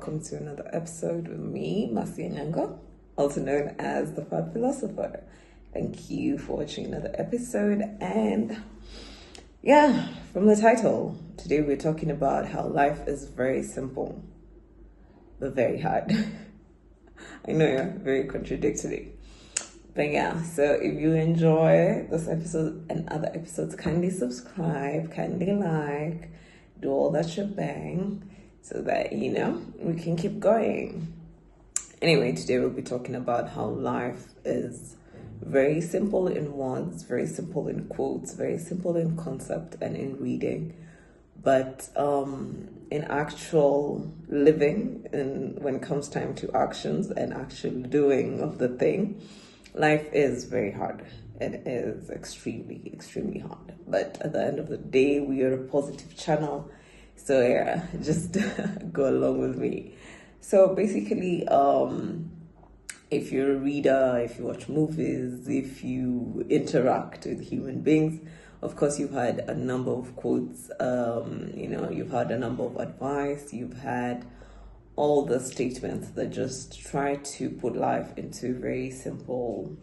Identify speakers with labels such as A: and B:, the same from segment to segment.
A: welcome to another episode with me, Masi Nyanga, also known as the Fat Philosopher. Thank you for watching another episode. And yeah, from the title, today we're talking about how life is very simple, but very hard. I know, very contradictory. But yeah, so if you enjoy this episode and other episodes, kindly subscribe, kindly like, do all that shebang so that, we can keep going. Anyway, today we'll be talking about how life is very simple in words, very simple in quotes, very simple in concept and in reading. But in actual living, and when it comes time to actions and actual doing of the thing, life is very hard. It is extremely, extremely hard. But at the end of the day, we are a positive channel. So yeah, just go along with me. So basically, if you're a reader, if you watch movies, if you interact with human beings, of course, you've had a number of quotes, you've had a number of advice, you've had all the statements that just try to put life into very simple,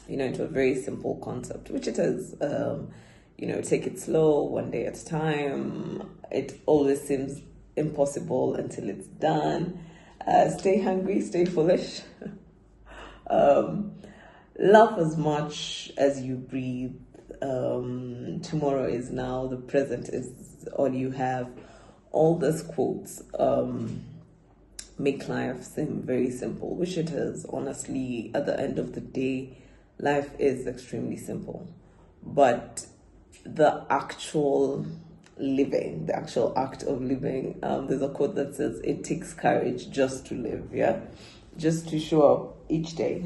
A: into a very simple concept, which it is. Take it slow, one day at a time. It always seems impossible until it's done. Stay hungry, stay foolish. Laugh as much as you breathe. Tomorrow is now, the present is all you have. All these quotes make life seem very simple, which it is. Honestly, at the end of the day, life is extremely simple. But the actual living, the actual act of living, there's a quote that says, it takes courage just to live, yeah? Just to show up each day,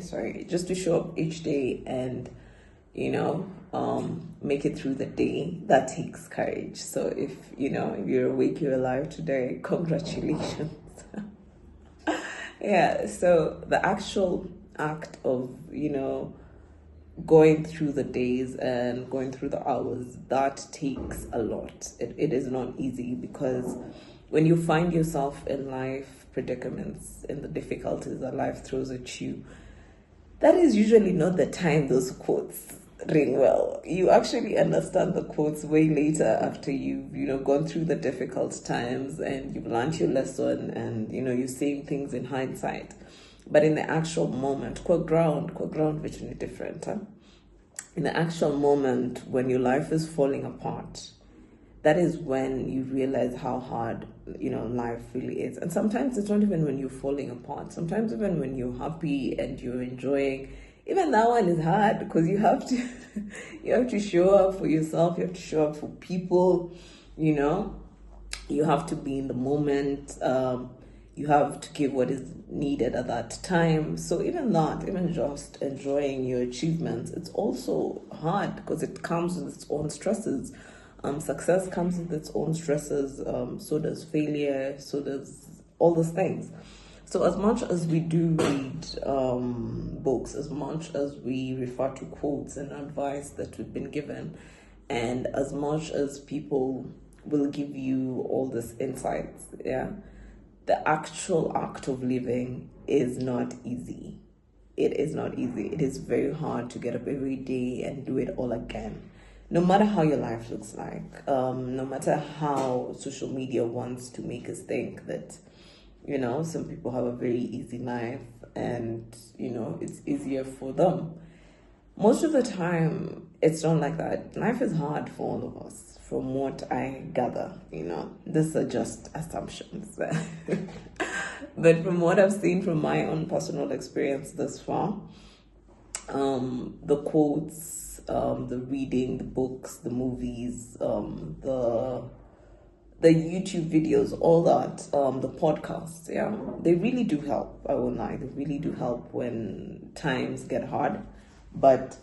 A: and, make it through the day. That takes courage. So if you're awake, you're alive today, congratulations. Yeah, so the actual act of, going through the days and going through the hours, that takes a lot. It is not easy, because when you find yourself in life predicaments, in the difficulties that life throws at you, that is usually not the time those quotes ring well. You actually understand the quotes way later, after you've gone through the difficult times and you've learned your lesson, and you're seeing things in hindsight. But in the actual moment, quote ground, which is different. Huh? In the actual moment, when your life is falling apart, that is when you realize how hard, life really is. And sometimes it's not even when you're falling apart. Sometimes even when you're happy and you're enjoying, even that one is hard, because you have to show up for yourself. You have to show up for people. You have to be in the moment. You have to give what is needed at that time. So even just enjoying your achievements, it's also hard, because it comes with its own stresses. Success comes with its own stresses. So does failure. So does all those things. So as much as we do read books, as much as we refer to quotes and advice that we've been given, and as much as people will give you all these insights, yeah, the actual act of living is not easy. It is not easy. It is very hard to get up every day and do it all again. No matter how your life looks like, no matter how social media wants to make us think that, some people have a very easy life and, it's easier for them. Most of the time, it's not like that. Life is hard for all of us, from what I gather, These are just assumptions. But from what I've seen from my own personal experience thus far, the quotes, the reading, the books, the movies, the YouTube videos, all that, the podcasts, yeah, they really do help. I won't lie, they really do help when times get hard. But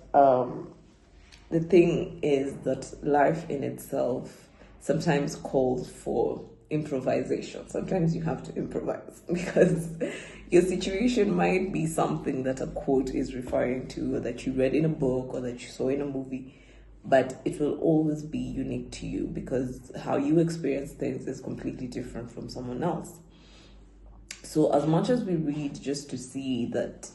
A: the thing is that life in itself sometimes calls for improvisation. Sometimes you have to improvise, because your situation might be something that a quote is referring to, or that you read in a book, or that you saw in a movie. But it will always be unique to you, because how you experience things is completely different from someone else. So as much as we read just to see that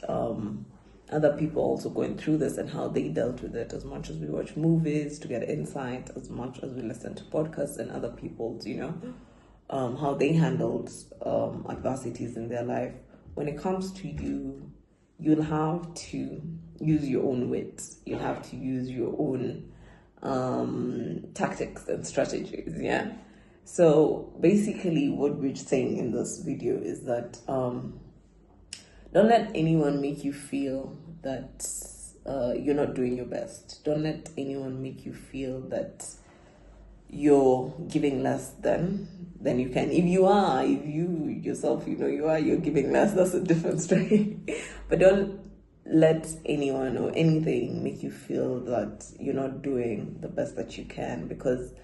A: other people also going through this and how they dealt with it, as much as we watch movies to get insight, as much as we listen to podcasts and other people's, how they handled adversities in their life, when it comes to you, you'll have to use your own wits. You'll have to use your own tactics and strategies, yeah? So basically what we're saying in this video is that don't let anyone make you feel that you're not doing your best. Don't let anyone make you feel that you're giving less than you can. If you yourself, you're giving less, that's a different story. But don't let anyone or anything make you feel that you're not doing the best that you can, because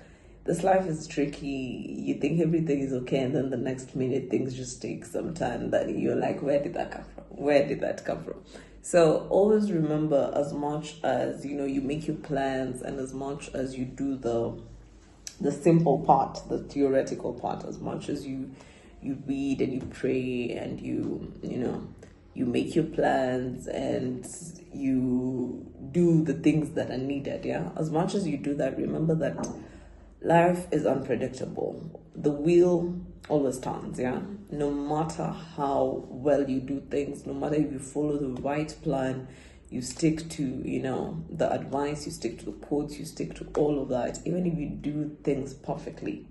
A: this life is tricky. You think everything is okay, and then the next minute things just take some time that you're like, where did that come from? Where did that come from? So always remember, as much as you make your plans, and as much as you do the simple part, the theoretical part, as much as you read and you pray and you make your plans and you do the things that are needed, yeah? As much as you do that, remember that life is unpredictable. The wheel always turns, yeah? No matter how well you do things, no matter if you follow the right plan, you stick to, the advice, you stick to the quotes, you stick to all of that. Even if you do things perfectly,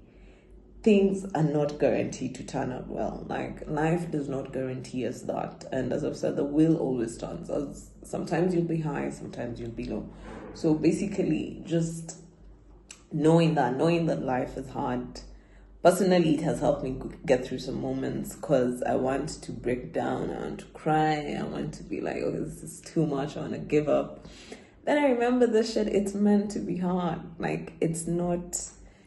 A: things are not guaranteed to turn out well. Like, life does not guarantee us that. And as I've said, the wheel always turns. Sometimes you'll be high, sometimes you'll be low. So basically, just knowing that life is hard. Personally, it has helped me get through some moments, because I want to break down, I want to cry, I want to be like, oh, this is too much, I want to give up. Then I remember this shit, it's meant to be hard. Like, it's not,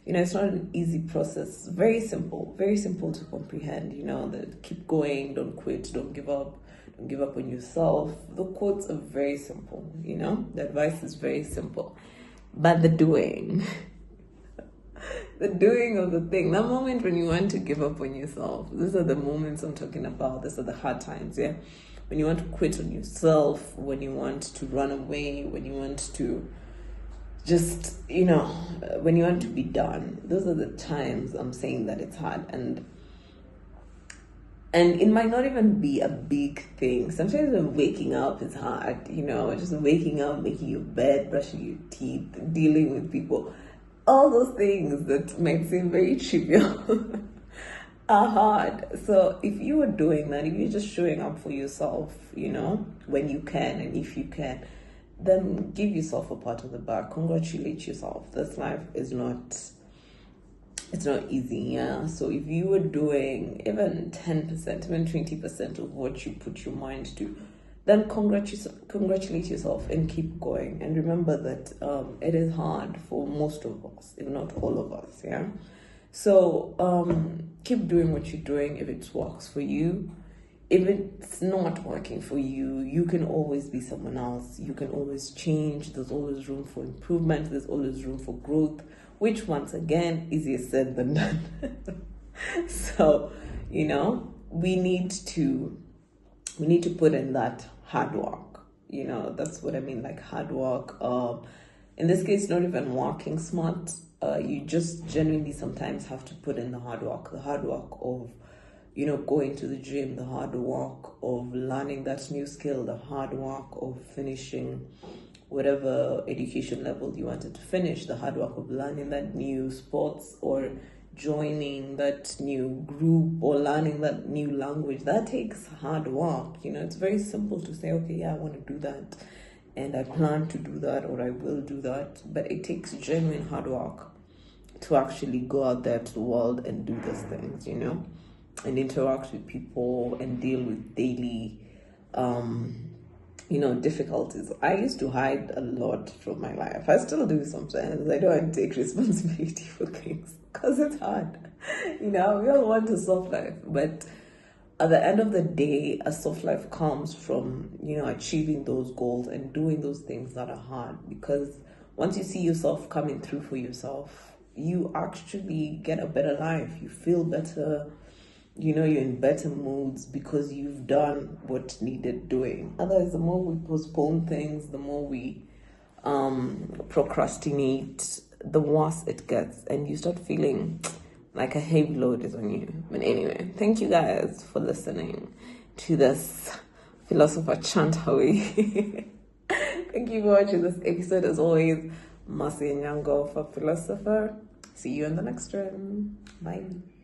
A: it's not an easy process. Very simple to comprehend, that keep going, don't quit, don't give up on yourself. The quotes are very simple, the advice is very simple. But the doing of the thing, that moment when you want to give up on yourself, these are the moments I'm talking about. These are the hard times, yeah? When you want to quit on yourself, when you want to run away, when you want to just, when you want to be done. Those are the times I'm saying that it's hard. And it might not even be a big thing. Sometimes when waking up is hard, just waking up, making your bed, brushing your teeth, dealing with people. All those things that might seem very trivial are hard. So if you are doing that, if you're just showing up for yourself, when you can and if you can, then give yourself a pat on the back. Congratulate yourself. This life is not, it's not easy, yeah? So if you were doing even 10%, even 20% of what you put your mind to, then congratulate yourself and keep going. And remember that it is hard for most of us, if not all of us, yeah? So keep doing what you're doing if it works for you. If it's not working for you, you can always be someone else. You can always change. There's always room for improvement. There's always room for growth, which once again, easier said than done. So, we need to put in that hard work. That's what I mean, like hard work. In this case, not even working smart. You just genuinely sometimes have to put in the hard work of, going to the gym, the hard work of learning that new skill, the hard work of finishing whatever education level you wanted to finish, the hard work of learning that new sports or joining that new group or learning that new language. That takes hard work. It's very simple to say, okay, yeah, I want to do that and I plan to do that or I will do that, but it takes genuine hard work to actually go out there to the world and do those things, and interact with people and deal with daily difficulties. I used to hide a lot from my life. I still do sometimes. I don't take responsibility for things because it's hard. We all want a soft life, but at the end of the day, a soft life comes from, achieving those goals and doing those things that are hard. Because once you see yourself coming through for yourself, you actually get a better life. You feel better. you're in better moods because you've done what needed doing. Otherwise, the more we postpone things, the more we procrastinate, the worse it gets, and you start feeling like a heavy load is on you. But anyway, thank you guys for listening to this philosopher chant away. Thank you for watching this episode. As always, Masi Nyango for Philosopher. See you in the next one. Bye.